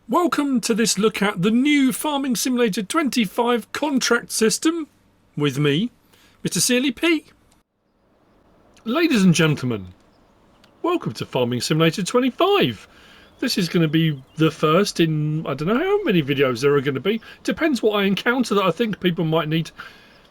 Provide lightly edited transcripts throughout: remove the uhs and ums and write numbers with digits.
Welcome to this look at the new Farming Simulator 25 contract system with me, MrSealyp. Ladies and gentlemen, welcome to Farming Simulator 25. This is going to be the first in, I don't know how many videos there are going to be. Depends what I encounter that I think people might need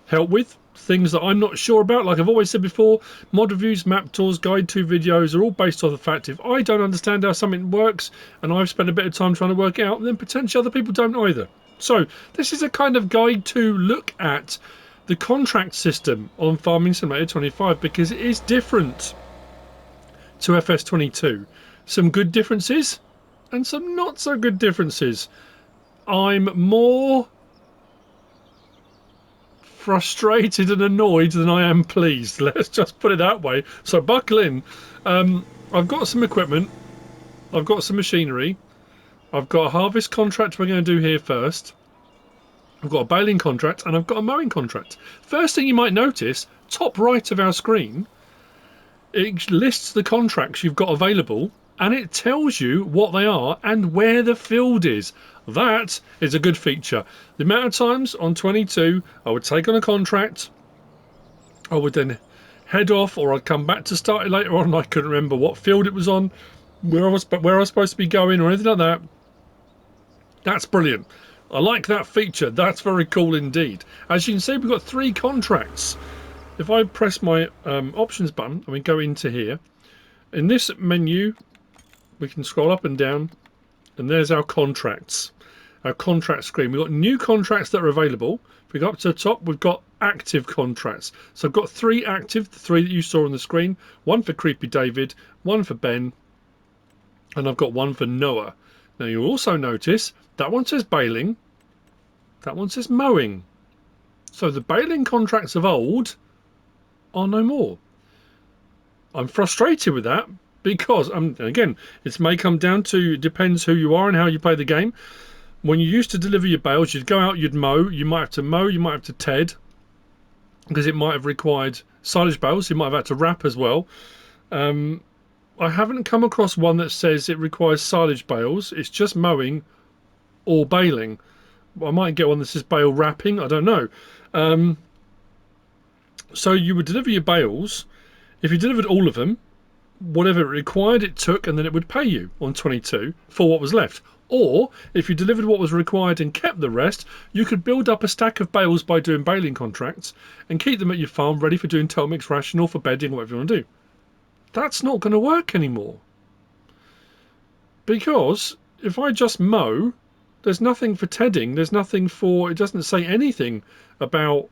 help with. Things that I'm not sure about, like I've always said before, mod reviews, map tours, guide to videos are all based off the fact if I don't understand how something works and I've spent a bit of time trying to work it out, then potentially other people don't either. So this is a kind of guide to look at the contract system on Farming Simulator 25 because it is different to FS22. Some good differences and some not so good differences. I'm more frustrated and annoyed than I am pleased. Let's just put it that way. So buckle in. I've got some equipment. I've got some machinery. I've got a harvest contract we're going to do here first. I've got a baling contract and I've got a mowing contract. First thing you might notice, top right of our screen, it lists the contracts you've got available and it tells you what they are and where the field is. That is a good feature. The amount of times on 22 I would take on a contract, I would then head off or I'd come back to start it later on and I couldn't remember what field it was on, where I was supposed to be going or anything like that. That's brilliant. I like that feature. That's very cool indeed. As you can see, we've got 3 contracts. If I press my options button and we go into here, in this menu we can scroll up and down and there's our contracts, our contract screen. We've got new contracts that are available. If we go up to the top, we've got active contracts. So I've got 3 active, the 3 that you saw on the screen, 1 for Creepy David, 1 for Ben, and I've got 1 for Noah. Now you'll also notice that one says baling, that one says mowing. So the baling contracts of old are no more. I'm frustrated with that because, again, it may come down to, depends who you are and how you play the game. When you used to deliver your bales, you'd go out, you'd mow, you might have to ted, because it might have required silage bales, you might have had to wrap as well. I haven't come across one that says it requires silage bales, it's just mowing or baling. I might get one that says bale wrapping, I don't know. So you would deliver your bales. If you delivered all of them, whatever it required it took, and then it would pay you on 22 for what was left. Or if you delivered what was required and kept the rest, you could build up a stack of bales by doing baling contracts and keep them at your farm ready for doing total mix ration or for bedding or whatever you want to do. That's not going to work anymore. Because if I just mow, there's nothing for tedding, there's nothing for, it doesn't say anything about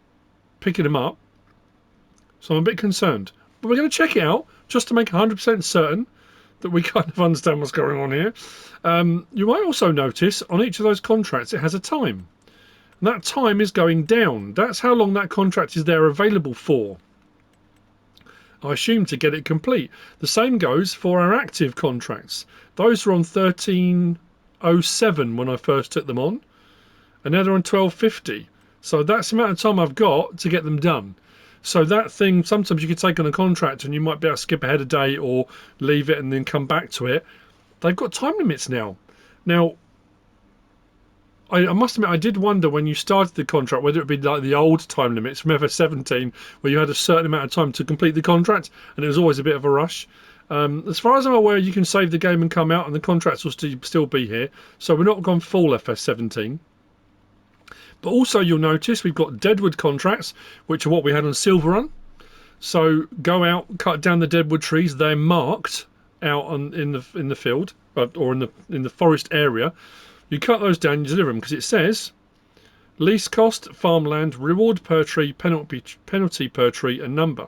picking them up. So I'm a bit concerned. But we're going to check it out just to make 100% certain that we kind of understand what's going on here. You might also notice on each of those contracts it has a time. And that time is going down. That's how long that contract is there available for. I assume to get it complete. The same goes for our active contracts. Those were on 1307 when I first took them on. And now they're on 1250. So that's the amount of time I've got to get them done. So that thing, sometimes you could take on a contract and you might be able to skip ahead a day or leave it and then come back to it. They've got time limits now. Now, I must admit, I did wonder when you started the contract whether it would be like the old time limits from FS17 where you had a certain amount of time to complete the contract and it was always a bit of a rush. As far as I'm aware, you can save the game and come out and the contracts will still be here. So we're not gone full FS17. But also you'll notice we've got deadwood contracts, which are what we had on Silver Run. So go out, cut down the deadwood trees. They're marked out in the field or in the forest area. You cut those down, you deliver them because it says lease cost, farmland, reward per tree, penalty per tree, and number.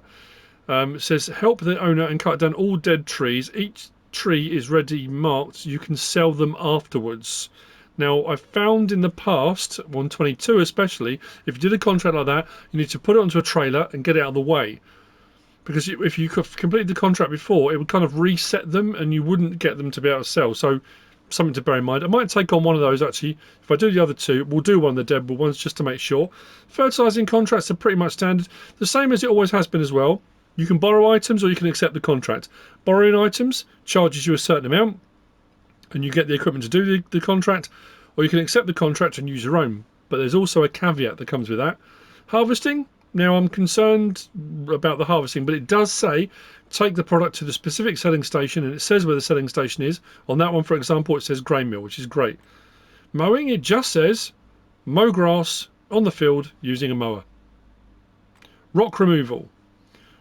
It says help the owner and cut down all dead trees. Each tree is ready marked. You can sell them afterwards. Now, I've found in the past, 122 especially, if you did a contract like that, you need to put it onto a trailer and get it out of the way. Because if you could complete the contract before, it would kind of reset them and you wouldn't get them to be able to sell. So, something to bear in mind. I might take on one of those actually. If I do the other 2, we'll do one of the deadwood ones just to make sure. Fertilising contracts are pretty much standard. The same as it always has been as well. You can borrow items or you can accept the contract. Borrowing items charges you a certain amount. and you get the equipment to do the contract, or you can accept the contract and use your own. But there's also a caveat that comes with that. Harvesting, now I'm concerned about the harvesting, but it does say take the product to the specific selling station, and it says where the selling station is. On that one, for example, it says grain mill, which is great. Mowing, it just says mow grass on the field using a mower. Rock removal,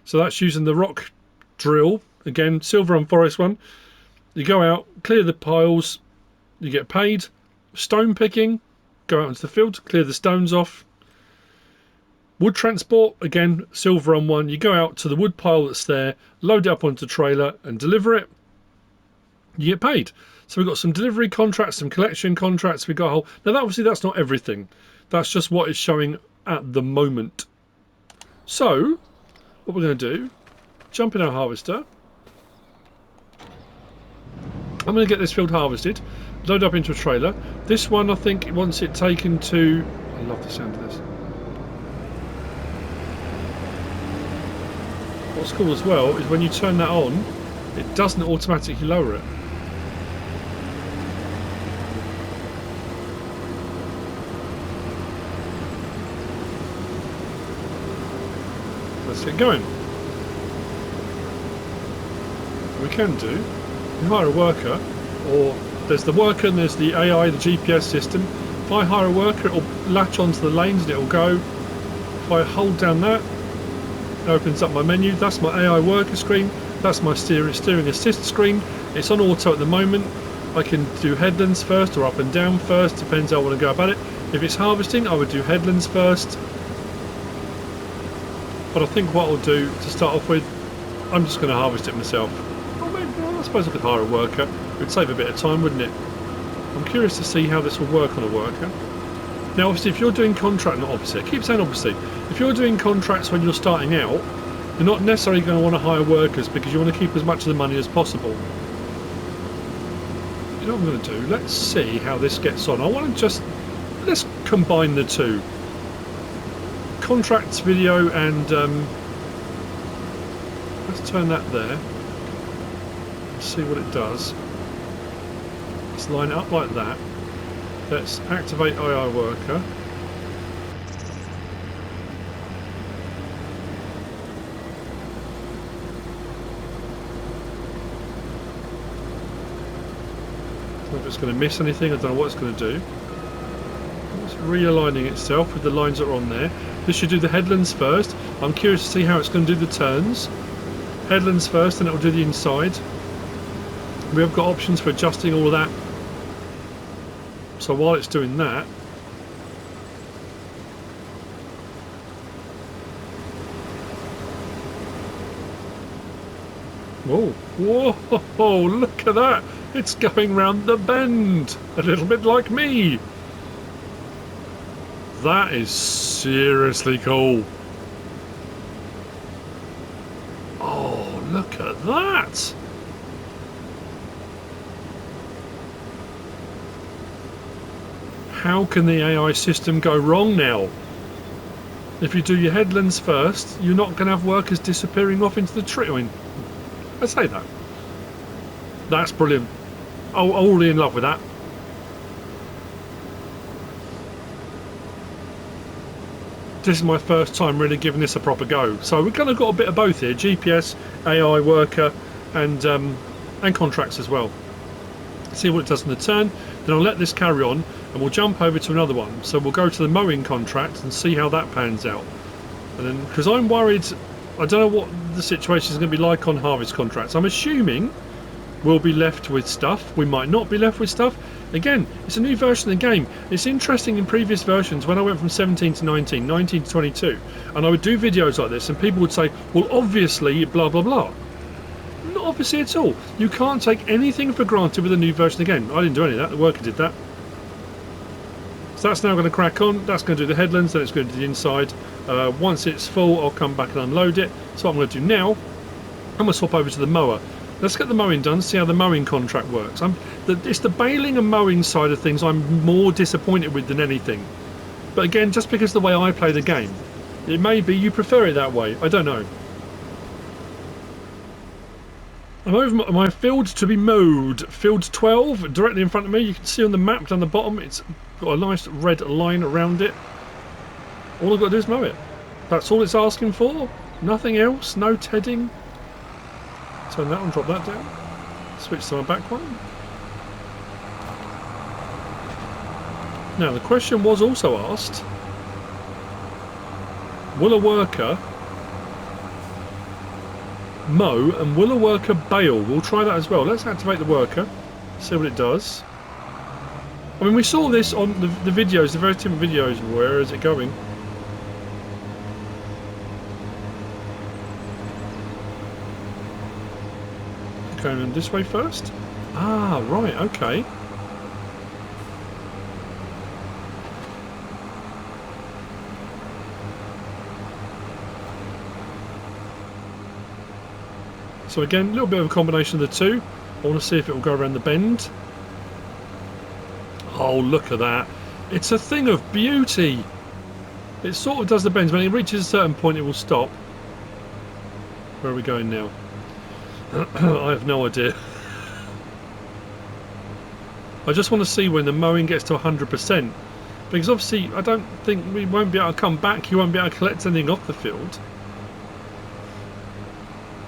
so that's using the rock drill, again silver and forest one. You go out, clear the piles, you get paid. Stone picking, go out into the field, clear the stones off. Wood transport, again silver on one. You go out to the wood pile that's there, load it up onto the trailer and deliver it. You get paid. So we've got some delivery contracts, some collection contracts. We've got a whole... Now obviously that's not everything. That's just what it's showing at the moment. So what we're going to do, jump in our harvester. I'm going to get this field harvested, load up into a trailer. This one, I think, wants it taken to... I love the sound of this. What's cool as well is when you turn that on, it doesn't automatically lower it. Let's get going. We can do, you hire a worker, or there's the worker and there's the AI, the GPS system. If I hire a worker, it'll latch onto the lanes and it'll go. If I hold down that, it opens up my menu. That's my AI worker screen. That's my steering assist screen. It's on auto at the moment. I can do headlands first or up and down first, depends how I want to go about it. If it's harvesting, I would do headlands first. But I think what I'll do to start off with, I'm just going to harvest it myself. Or maybe, I suppose I could hire a worker. It would save a bit of time, wouldn't it? I'm curious to see how this will work on a worker. Now obviously if you're doing contract, not obviously, I keep saying obviously, if you're doing contracts when you're starting out, you're not necessarily going to want to hire workers because you want to keep as much of the money as possible. You know what I'm going to do? Let's see how this gets on. I want to just, let's combine the two. Contracts video and let's turn that there. Let's see what it does. Let's line it up like that. Let's activate AI worker. I don't know if it's going to miss anything. I don't know what it's going to do. It's realigning itself with the lines that are on there. This should do the headlands first. I'm curious to see how it's going to do the turns. Headlands first, and it will do the inside. We have got options for adjusting all of that. So while it's doing that, whoa, whoa, look at that! It's going round the bend, a little bit like me. That is seriously cool. Oh, look at that! How can the AI system go wrong now? If you do your headlands first, you're not going to have workers disappearing off into the tree. I mean, I say that. That's brilliant. Oh, I'm already in love with that. This is my first time really giving this a proper go. So we've kind of got a bit of both here: GPS, AI worker, and contracts as well. See what it does in the turn. Then I'll let this carry on, and we'll jump over to another one. So we'll go to the mowing contract and see how that pans out. And then, because I'm worried, I don't know what the situation is going to be like on harvest contracts. I'm assuming we'll be left with stuff. We might not be left with stuff. Again, it's a new version of the game. It's interesting in previous versions when I went from 17 to 19, 19 to 22, and I would do videos like this, and people would say, well, obviously, blah, blah, blah. Not obviously at all. You can't take anything for granted with a new version of the game. I didn't do any of that. The worker did that. So that's now going to crack on. That's going to do the headlands, then it's going to do the inside. Once it's full, I'll come back and unload it. So what I'm going to do now, I'm going to swap over to the mower. Let's get the mowing done, see how the mowing contract works. It's the baling and mowing side of things I'm more disappointed with than anything. But again, just because of the way I play the game. It may be you prefer it that way. I don't know. I'm over my field to be mowed. Field 12, directly in front of me. You can see on the map down the bottom, it's got a nice red line around it. All I've got to do is mow it. That's all it's asking for. Nothing else. No tedding. Turn that on, drop that down. Switch to my back one. Now, the question was also asked, will a worker mow and will a worker bale? We'll try that as well. Let's activate the worker, see what it does. I mean, we saw this on the videos, the very different videos. Where is it going? Going this way first? Ah, right, okay. So again, a little bit of a combination of the two. I want to see if it will go around the bend. Oh, look at that. It's a thing of beauty. It sort of does the bends. When it reaches a certain point, it will stop. Where are we going now? I have no idea. I just want to see when the mowing gets to 100%. Because obviously, I don't think we won't be able to come back. You won't be able to collect anything off the field.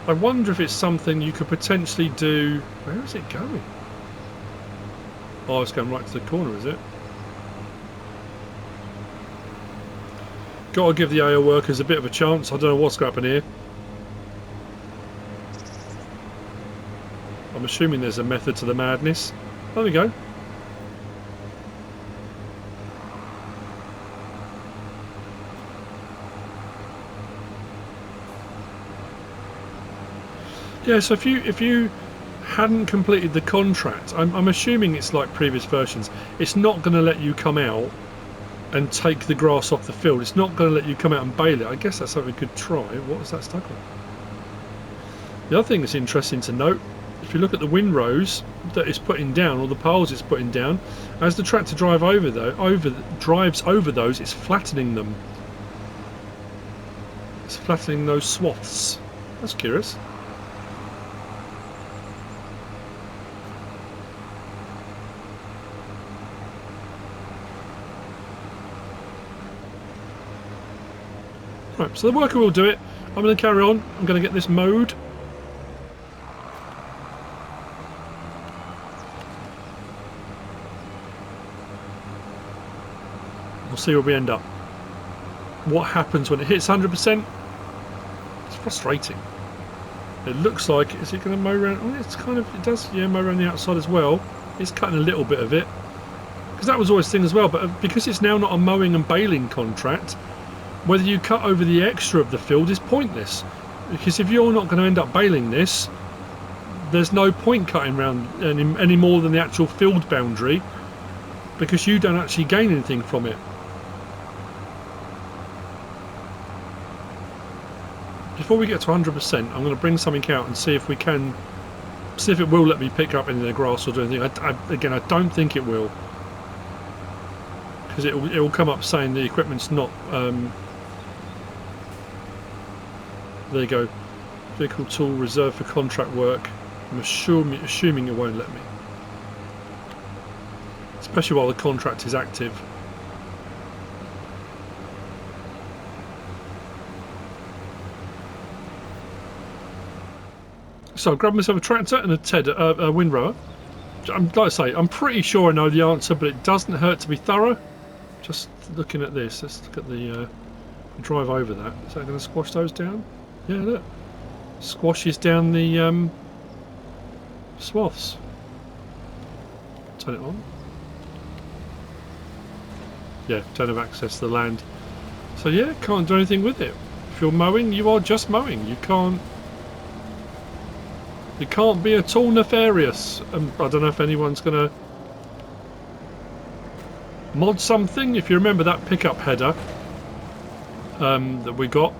I wonder if it's something you could potentially do. Where is it going? Oh, it's going right to the corner, is it? Got to give the AO workers a bit of a chance. I don't know what's going to happen here. I'm assuming there's a method to the madness. There we go. Yeah, so if you hadn't completed the contract, I'm assuming it's like previous versions. It's not going to let you come out and take the grass off the field. It's not going to let you come out and bale it. I guess that's something we could try. What is that stuck on? The other thing that's interesting to note, if you look at the windrows that it's putting down, or the poles it's putting down, as the tractor drives over those, it's flattening them. It's flattening those swaths. That's curious. Right, so the worker will do it. I'm going to carry on. I'm going to get this mowed. We'll see where we end up. What happens when it hits 100%? It's frustrating. It looks like, is it going to mow around? Oh, it's kind of, it does, yeah, mow around the outside as well. It's cutting a little bit of it. Because that was always the thing as well, but because it's now not a mowing and baling contract, whether you cut over the extra of the field is pointless. Because if you're not going to end up baling this, there's no point cutting around any more than the actual field boundary, because you don't actually gain anything from it. Before we get to 100%, I'm going to bring something out and see if we can, see if it will let me pick up any of the grass or do anything. Again, I don't think it will, because it will come up saying the equipment's not. There you go. Vehicle tool reserved for contract work. I'm assuming it won't let me, especially while the contract is active. So I grabbed myself a tractor and a windrower. Like I say, I'm pretty sure I know the answer, but it doesn't hurt to be thorough. Just looking at this, let's look at the drive over that. Is that going to squash those down? Yeah, look. Squashes down the swaths. Turn it on. Yeah, don't have access to the land. So yeah, can't do anything with it. If you're mowing, you are just mowing. You can't be at all nefarious. I don't know if anyone's going to mod something. If you remember that pickup header that we got,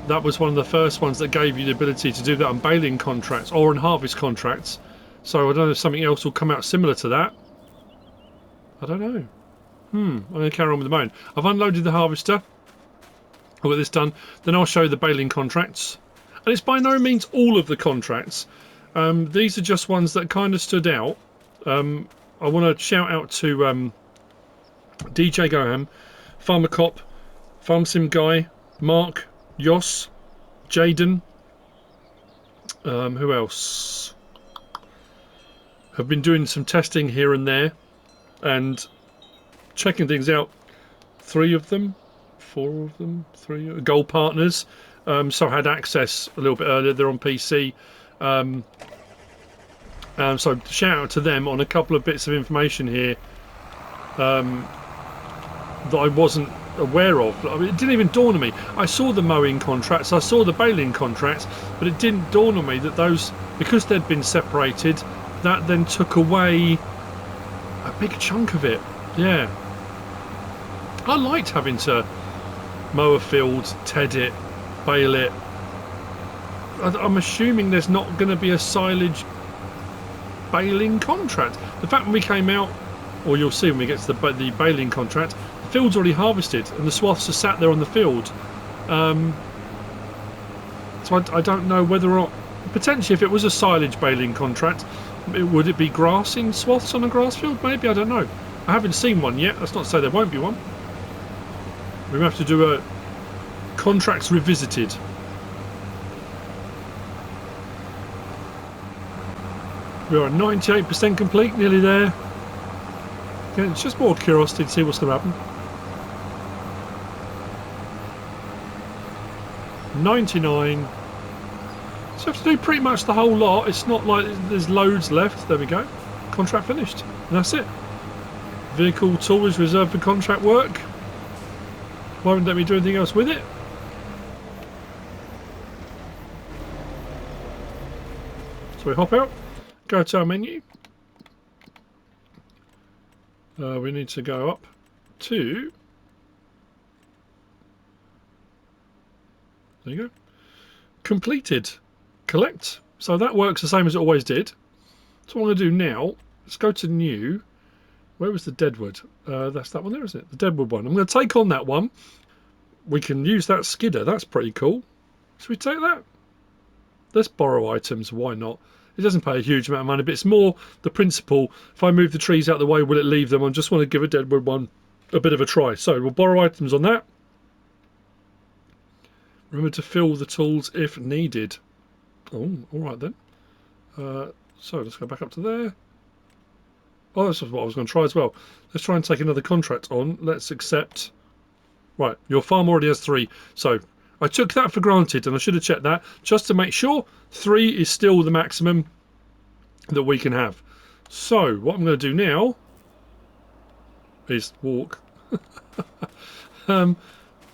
that was one of the first ones that gave you the ability to do that on baling contracts or on harvest contracts. So I don't know if something else will come out similar to that. I don't know. I'm going to carry on with the mowing. I've unloaded the harvester. I've got this done. Then I'll show you the baling contracts. And it's by no means all of the contracts. These are just ones that kind of stood out. I want to shout out to DJ Goham, Farmer Cop, Farm Sim Guy, Mark, Yoss, Jaden. Who else? Have been doing some testing here and there and checking things out. 3 of them, 4 of them, 3 gold partners. So I had access a little bit earlier. They're on PC. So shout out to them on a couple of bits of information here that I wasn't aware of. I mean, it didn't even dawn on me. I saw the mowing contracts, I saw the baling contracts, but it didn't dawn on me that those, because they'd been separated, that then took away a big chunk of it. Yeah. I liked having to mow a field, ted it, bale it. I'm assuming there's not going to be a silage baling contract. The fact when we came out, or you'll see when we get to the baling contract, the field's already harvested and the swaths are sat there on the field. So I don't know whether or not, potentially if it was a silage baling contract, would it be grassing swaths on a grass field? Maybe, I don't know. I haven't seen one yet. That's not to say there won't be one. We have to do a contracts revisited. We are 98% complete, nearly there. Again, it's just more curiosity to see what's going to happen. 99. So you have to do pretty much the whole lot. It's not like there's loads left. There we go. Contract finished. And that's it. Vehicle tool is reserved for contract work. Won't let me do anything else with it. So we hop out. Go to our menu. We need to go up to, there you go, completed, collect. So that works the same as it always did. So what I'm going to do now, let's go to new. Where was the Deadwood? That's that one there, isn't it? The Deadwood one. I'm going to take on that one. We can use that skidder. That's pretty cool. Should we take that? Let's borrow items. Why not? It doesn't pay a huge amount of money, but it's more the principle. If I move the trees out of the way, will it leave them? I just want to give a Deadwood one a bit of a try. So we'll borrow items on that. Remember to fill the tools if needed. Oh, all right then. So let's go back up to there. Oh, that's what I was going to try as well. Let's try and take another contract on. Let's accept. Right, your farm already has 3. So I took that for granted, and I should have checked that just to make sure 3 is still the maximum that we can have. So what I'm going to do now is walk. The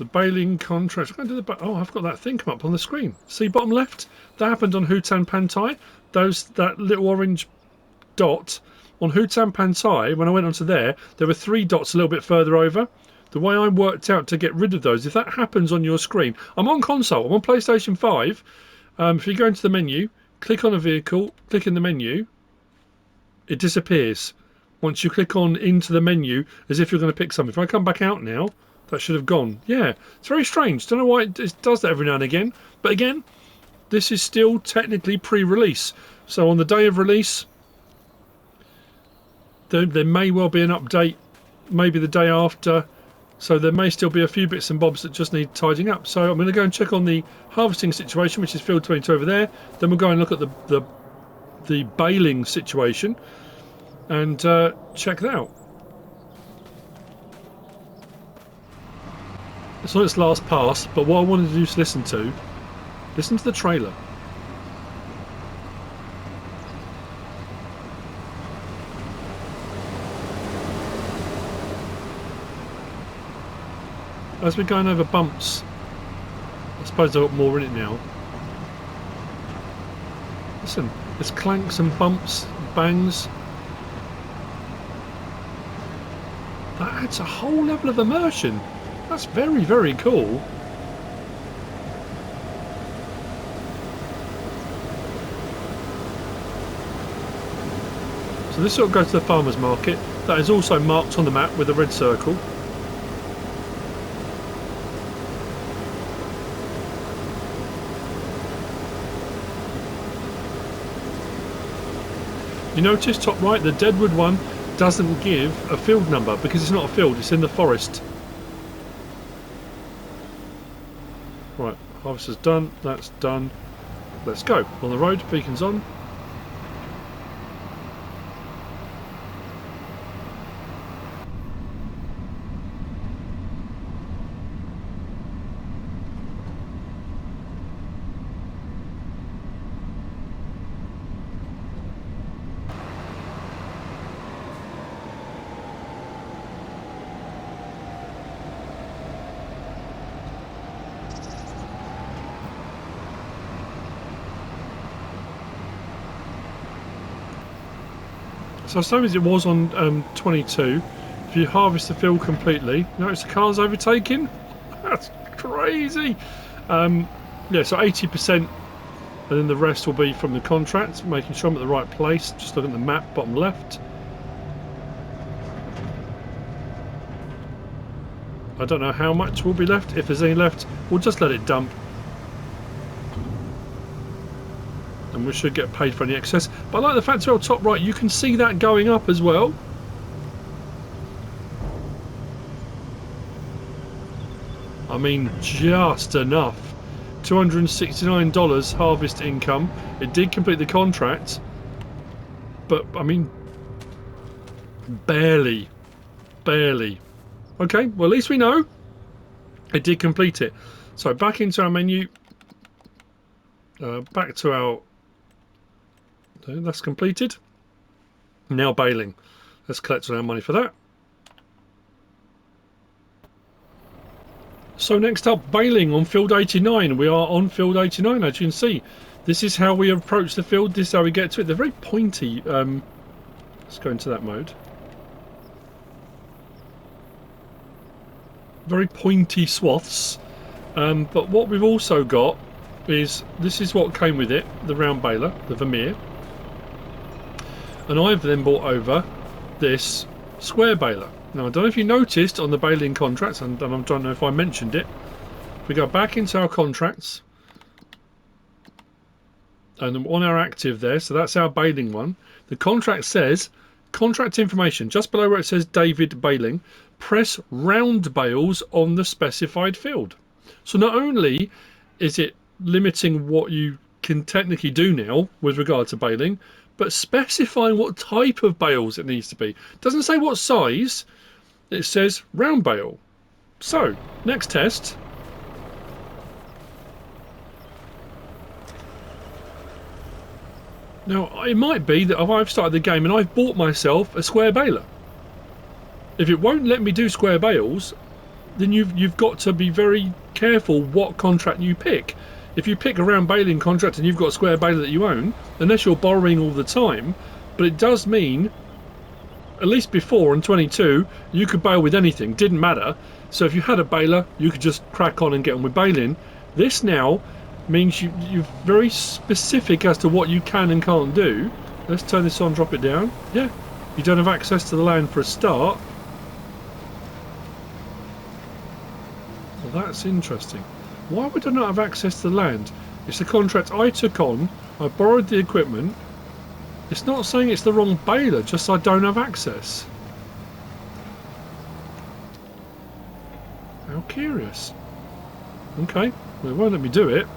baling contract. I'm going to do the. Oh, I've got that thing come up on the screen. See bottom left? That happened on Hutan Pantai. That little orange dot on Hutan Pantai. When I went onto there were 3 dots a little bit further over. The way I worked out to get rid of those, if that happens on your screen, I'm on console, I'm on PlayStation 5. If you go into the menu, click on a vehicle, click in the menu, it disappears. Once you click on into the menu, as if you're going to pick something. If I come back out now, that should have gone. Yeah, it's very strange. Don't know why it does that every now and again. But again, this is still technically pre-release. So on the day of release, there may well be an update, maybe the day after. So there may still be a few bits and bobs that just need tidying up. So I'm going to go and check on the harvesting situation, which is field 22 over there. Then we'll go and look at the baling situation and check that out. It's on its last pass, but what I wanted to do is listen to the trailer. As we're going over bumps, I suppose I've got more in it now. Listen, there's clanks and bumps, bangs. That adds a whole level of immersion. That's very, very cool. So this will go to the farmer's market. That is also marked on the map with a red circle. You notice top right, the Deadwood one doesn't give a field number because it's not a field, it's in the forest. Right, harvest is done, that's done. Let's go. On the road, beacons on. So same as it was on 22, if you harvest the field completely, notice the car's overtaking? That's crazy! Yeah, so 80%, and then the rest will be from the contract, making sure I'm at the right place. Just look at the map, bottom left. I don't know how much will be left. If there's any left, we'll just let it dump. And we should get paid for any excess. But I like the fact on top right, you can see that going up as well. I mean, just enough. $269 harvest income. It did complete the contract. But, I mean, barely. Barely. Okay, well at least we know it did complete it. So back into our menu. Back to our... That's completed. Now baling. Let's collect all our money for that. So next up, baling on field 89. We are on field 89, as you can see. This is how we approach the field. This is how we get to it. They're very pointy. Let's go into that mode. Very pointy swaths. But what we've also got is, this is what came with it, the round baler, the Vermeer. And I've then brought over this square baler. Now I don't know if you noticed on the baling contracts, and I don't know if I mentioned it. If we go back into our contracts, and on our active there, so that's our baling one. The contract says, contract information, just below where it says David Baling, press round bales on the specified field. So not only is it limiting what you can technically do now with regard to baling, but specifying what type of bales it needs to be. It doesn't say what size, it says round bale. So, next test. Now, it might be that if I've started the game and I've bought myself a square baler. If it won't let me do square bales, then you've got to be very careful what contract you pick. If you pick a round baling contract and you've got a square baler that you own, unless you're borrowing all the time, but it does mean, at least before in 22, you could bale with anything, didn't matter. So if you had a baler, you could just crack on and get on with baling. This now means you're very specific as to what you can and can't do. Let's turn this on, drop it down. Yeah, you don't have access to the land for a start. Well, that's interesting. Why would I not have access to the land? It's the contract I took on. I borrowed the equipment. It's not saying it's the wrong baler, just I don't have access. How curious. Okay, well, it won't let me do it.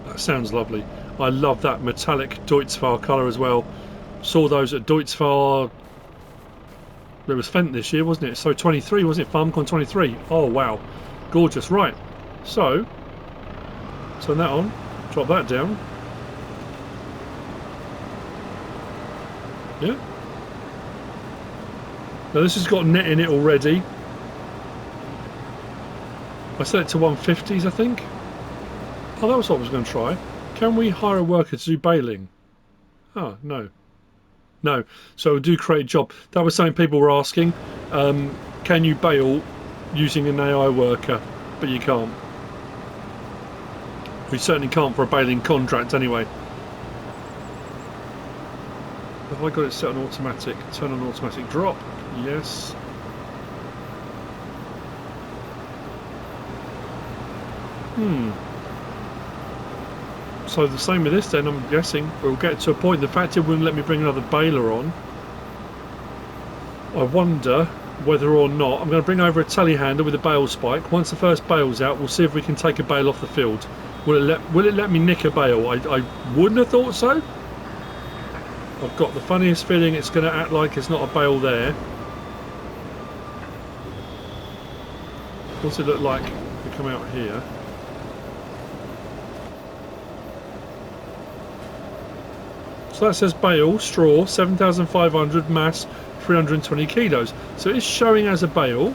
That sounds lovely. I love that metallic Deutzfahr colour as well. Saw those at Deutzfahr. There was Fent this year, wasn't it? So 23, wasn't it? FarmCon 23. Oh wow, gorgeous. Right, so turn that on, drop that down. Yeah. Now this has got net in it already. I set it to 150s, I think. Oh, that was what I was going to try. Can we hire a worker to do baling? Oh, no. No, so do create a job. That was something people were asking. Can you bale using an AI worker? But you can't. We certainly can't for a baling contract anyway. Have I got it set on automatic? Turn on automatic drop. Yes. So the same with this then, I'm guessing. We'll get to a point, the fact it wouldn't let me bring another baler on. I wonder whether or not, I'm going to bring over a telehandler with a bale spike. Once the first bale's out, we'll see if we can take a bale off the field. Will it let me nick a bale? I wouldn't have thought so. I've got the funniest feeling it's going to act like it's not a bale there. What's it look like if we come out here? So that says bale, straw, 7,500, mass 320 kilos. So it's showing as a bale.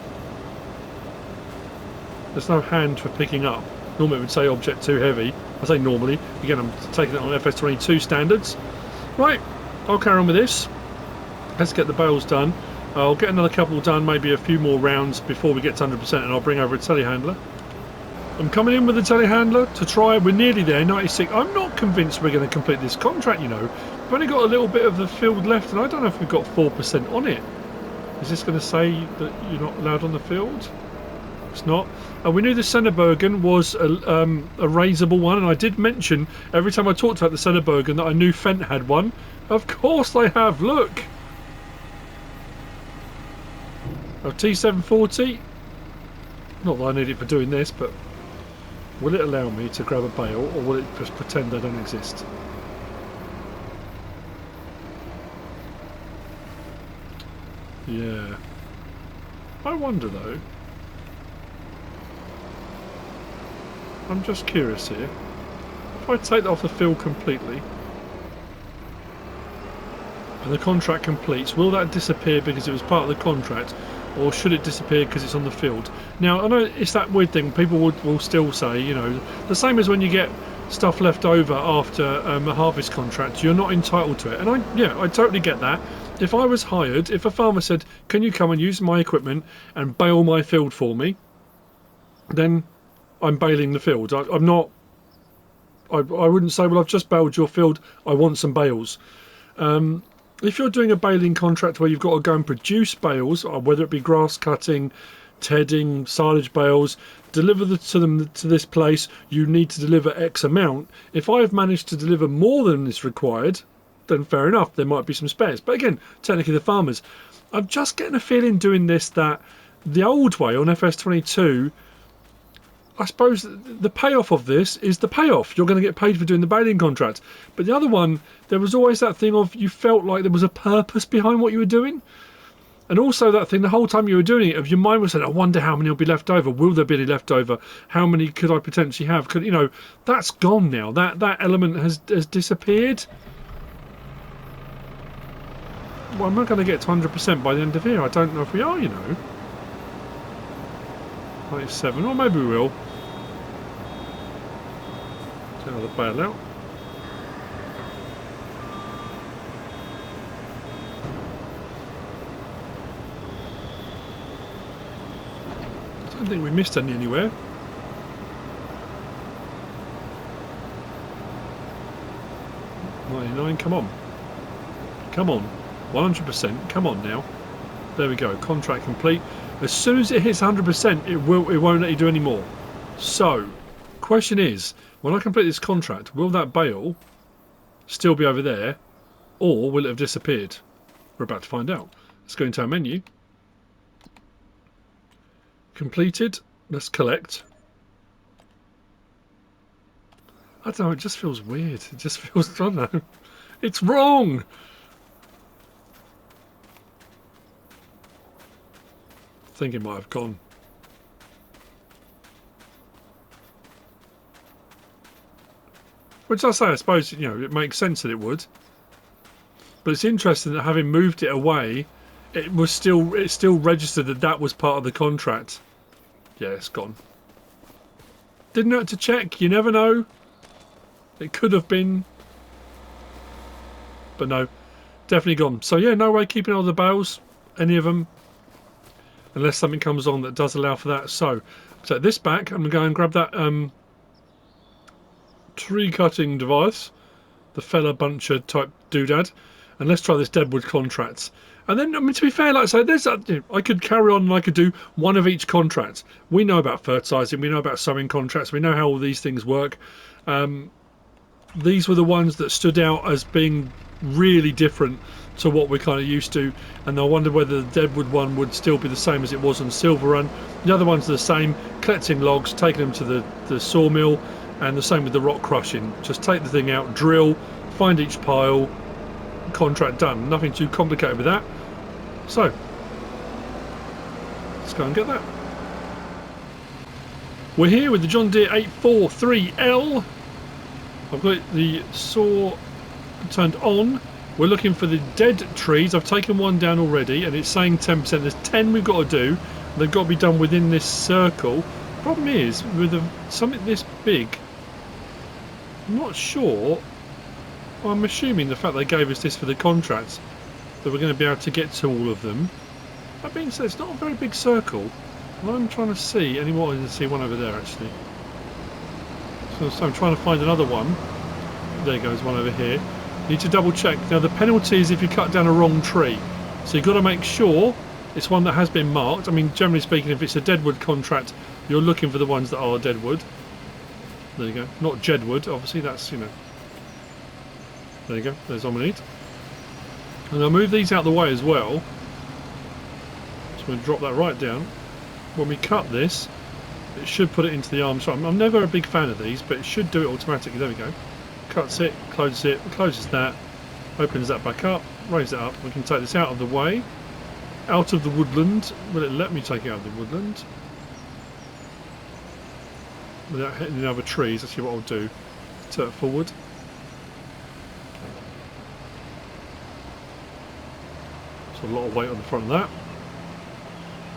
There's no hand for picking up. Normally it would say object too heavy. I say normally. Again, I'm taking it on FS22 standards. Right, I'll carry on with this. Let's get the bales done. I'll get another couple done, maybe a few more rounds before we get to 100%, and I'll bring over a telehandler. I'm coming in with the telehandler to try. We're nearly there, 96. I'm not convinced we're going to complete this contract, you know. We've only got a little bit of the field left, and I don't know if we've got 4% on it. Is this going to say that you're not allowed on the field? It's not. And we knew the Sennebergen was a raisable one, and I did mention every time I talked about the Sennebergen that I knew Fent had one. Of course they have, look! A T740. Not that I need it for doing this, but will it allow me to grab a bale, or will it just pretend they don't exist? Yeah. I wonder though. I'm just curious here. If I take that off the field completely, and the contract completes, will that disappear because it was part of the contract, or should it disappear because it's on the field? Now, I know it's that weird thing. People will still say, you know, the same as when you get stuff left over after a harvest contract, you're not entitled to it. And I totally get that. If I was hired, if a farmer said, can you come and use my equipment and bale my field for me, then I'm baling the field. I'm not. I wouldn't say, well, I've just baled your field, I want some bales. If you're doing a baling contract where you've got to go and produce bales, or whether it be grass cutting, tedding, silage bales, deliver them to this place, you need to deliver X amount. If I've managed to deliver more than is required, then fair enough, there might be some spares. But again, technically the farmers. I'm just getting a feeling doing this that the old way on FS22, I suppose the payoff of this is the payoff. You're going to get paid for doing the baling contract. But the other one, there was always that thing of you felt like there was a purpose behind what you were doing. And also that thing, the whole time you were doing it, of your mind was saying, I wonder how many will be left over. Will there be any left over? How many could I potentially have? Could, you know, that's gone now. That element has disappeared. Well, I'm not going to get to 100% by the end of here. I don't know if we are, you know. 97, or maybe we will. Take another bale out. I don't think we missed any anywhere. Come on. Come on. 100%. Come on now. There we go. Contract complete. As soon as it hits 100%, it won't let you do any more. So, question is, when I complete this contract, will that bale still be over there, or will it have disappeared? We're about to find out. Let's go into our menu. Completed. Let's collect. I don't know, it just feels weird. It just feels, I don't know. It's wrong! I think it might have gone. Which I say, I suppose, you know, it makes sense that it would. But it's interesting that having moved it away, it still registered that was part of the contract. Yeah, it's gone. Didn't have to check, you never know. It could have been. But no, definitely gone. So yeah, no way keeping all the bales, any of them. Unless something comes on that does allow for that. So, set this back. I'm going to go and grab that tree cutting device, the fella buncher type doodad, and let's try this deadwood contract. And then, I mean, to be fair, like I say, there's I could carry on and I could do one of each contract. We know about fertilising, we know about sowing contracts, we know how all these things work. These were the ones that stood out as being really different to what we're kind of used to, and I wonder whether the Deadwood one would still be the same as it was on Silver Run. The other ones are the same, collecting logs, taking them to the sawmill, and the same with the rock crushing. Just take the thing out, drill, find each pile, contract done. Nothing too complicated with that. So let's go and get that. We're here with the John Deere 843L. I've got the saw turned on. We're looking for the dead trees. I've taken one down already and it's saying 10%. There's 10 we've got to do. They've got to be done within this circle. Problem is, with something this big, I'm not sure. I'm assuming the fact they gave us this for the contracts that we're going to be able to get to all of them. That being said, it's not a very big circle. And I'm trying to see any more. I can see one over there actually. So I'm trying to find another one. There goes one over here. You need to double check. Now the penalty is if you cut down a wrong tree. So you've got to make sure it's one that has been marked. I mean, generally speaking, if it's a deadwood contract, you're looking for the ones that are deadwood. There you go. Not jedwood, obviously. That's, you know. There you go. There's one we need. And I'll move these out of the way as well. So we'll drop that right down. When we cut this, it should put it into the arms. So I'm never a big fan of these, but it should do it automatically. There we go. Cuts it, closes that, opens that back up, raise it up. We can take this out of the way, out of the woodland. Will it let me take it out of the woodland? Without hitting the other trees. Let's see what I'll do. Turn it forward. A lot of weight on the front of that.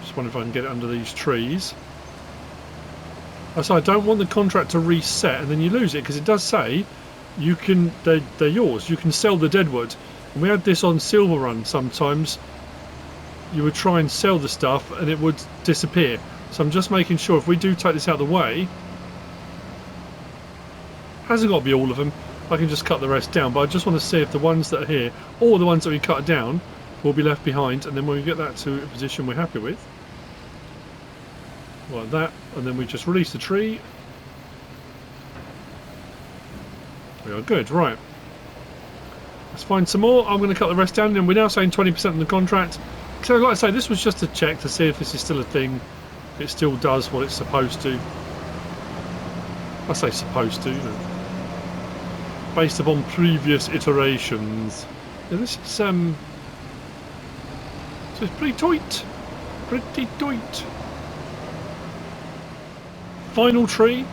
Just wonder if I can get it under these trees. So I don't want the contract to reset and then you lose it, because it does say you can, they're yours. You can sell the deadwood. And we had this on Silver Run sometimes. You would try and sell the stuff and it would disappear. So I'm just making sure if we do take this out of the way, hasn't got to be all of them. I can just cut the rest down, but I just want to see if the ones that are here, or the ones that we cut down, will be left behind, and then when we get that to a position we're happy with, like that, and then we just release the tree. We are good, right. Let's find some more. I'm going to cut the rest down, and we're now saying 20% on the contract. So like I say, this was just a check to see if this is still a thing. It still does what it's supposed to. I say supposed to, you know, based upon previous iterations. Yeah, this is so it's pretty tight. Pretty tight. Final tree.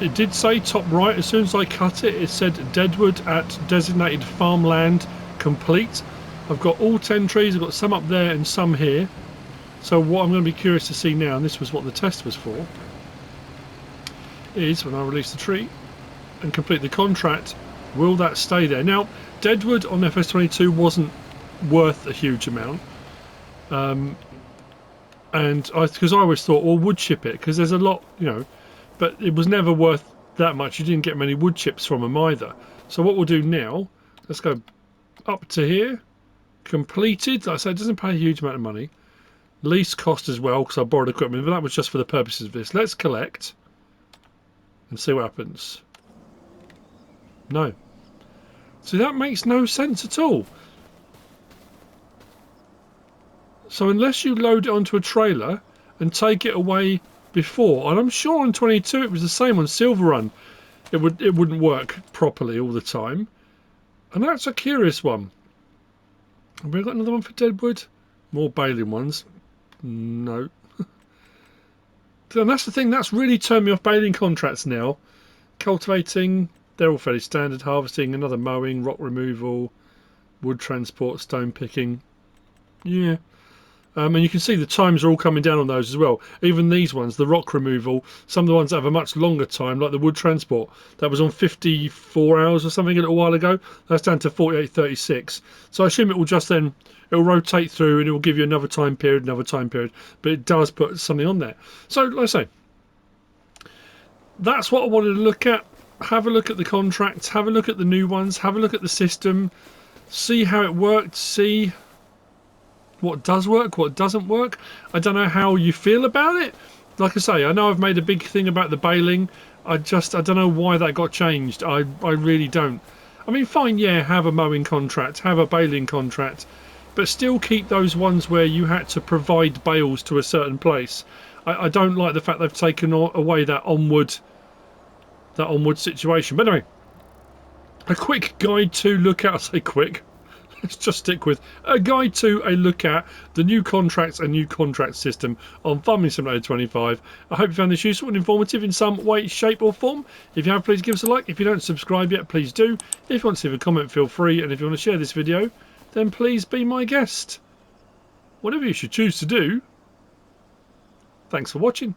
It did say top right. As soon as I cut it, it said deadwood at designated farmland complete. I've got all 10 trees. I've got some up there and some here. So what I'm going to be curious to see now, and this was what the test was for, is when I release the tree and complete the contract, will that stay there? Now, deadwood on FS22 wasn't worth a huge amount. And because I always thought, well, wood chip it, because there's a lot, you know, but it was never worth that much. You didn't get many wood chips from them either. So what we'll do now, let's go up to here, completed. Like I say, it doesn't pay a huge amount of money. Least cost as well, because I borrowed equipment, but that was just for the purposes of this. Let's collect and see what happens. No. See, that makes no sense at all. So unless you load it onto a trailer and take it away before, and I'm sure on 22 it was the same on Silver Run, it wouldn't work properly all the time. And that's a curious one. Have we got another one for deadwood? More baling ones? No. And that's the thing, that's really turned me off baling contracts now. Cultivating, they're all fairly standard. Harvesting, another mowing, rock removal, wood transport, stone picking. Yeah. And you can see the times are all coming down on those as well. Even these ones, the rock removal, some of the ones that have a much longer time, like the wood transport, that was on 54 hours or something a little while ago. That's down to 48:36. So I assume it will just then, it will rotate through and it will give you another time period, but it does put something on there. So, like I say, that's what I wanted to look at. Have a look at the contracts, have a look at the new ones, have a look at the system, see how it worked, see what does work, what doesn't work. I don't know how you feel about it. Like I say, I know I've made a big thing about the baling. I don't know why that got changed. I really don't. I mean, fine, yeah, have a mowing contract, have a baling contract, but still keep those ones where you had to provide bales to a certain place. I don't like the fact they've taken away that onward situation. But anyway, a quick guide to look at. I say quick. Let's just stick with a guide to a look at the new contracts and new contract system on Farming Simulator 25. I hope you found this useful and informative in some way, shape or form. If you have, please give us a like. If you don't subscribe yet, please do. If you want to leave a comment, feel free. And if you want to share this video, then please be my guest. Whatever you should choose to do. Thanks for watching.